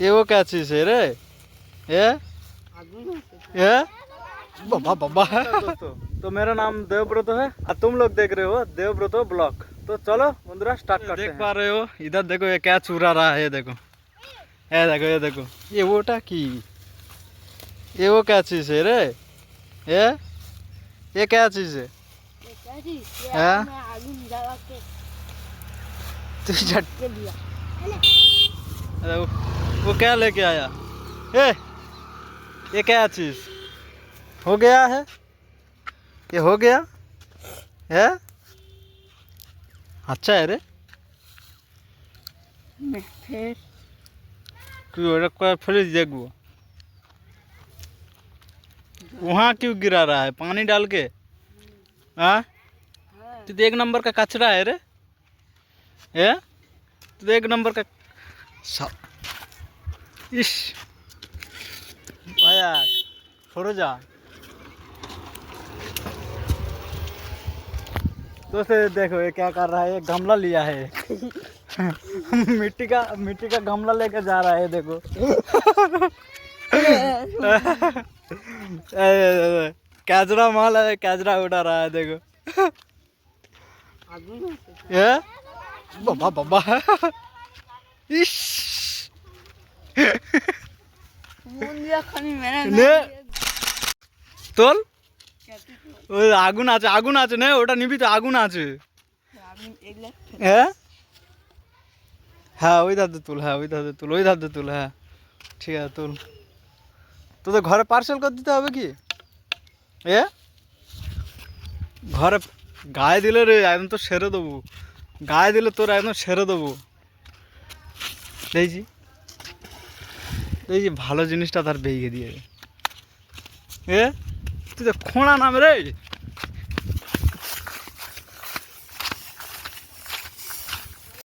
ये वो क्या चीज़ है रे? ये बाबा बाबा। दोस्तों, तो मेरा नाम देवव्रत है और तुम लोग देख रहे हो देवव्रत ब्लॉग। तो चलो बंधुरा स्टार्ट करते हैं। देख पा रहे हो इधर देखो, ये क्या चूरा रहा है, देखो ये देखो, ये देखो, ये वोटा की, ये वो क्या चीज़ है रे? ये क्या चीज़ है? वो क्या लेके आया? ये क्या चीज़ हो गया है? ये हो गया है? अच्छा है रे। क्यों फ्रिज देखो, वहाँ क्यों गिरा रहा है पानी डाल के? हाँ, तो एक नंबर का कचरा है रे। तो एक नंबर का इश भैया छोड़ो जा। तो से देखो ये क्या कर रहा है, ये गमला लिया है। मिट्टी का गमला लेकर जा रहा है, देखो। कैचरा माल है, कैचरा उठा रहा है, देखो। ये बाबा बाबा। इश তোল, ওই আগুন আছে না, ওটা নিবি তো, আগুন আছে। হ্যাঁ ওই ধারে তুল, হ্যাঁ ওই ধারে তুল, ওই ধারে তুল, হ্যাঁ ঠিক আছে তুল। তোদের ঘরে পার্সেল করে দিতে হবে কি? ঘরে গায়ে দিলে রে একদম তো সেরে দেবো, গায়ে দিলে তোর একদম সেরে দেবো। দেখছি ভালো জিনিসটা তার বেরিয়ে দিয়ে, তুই তো খোঁড়া নাম রে।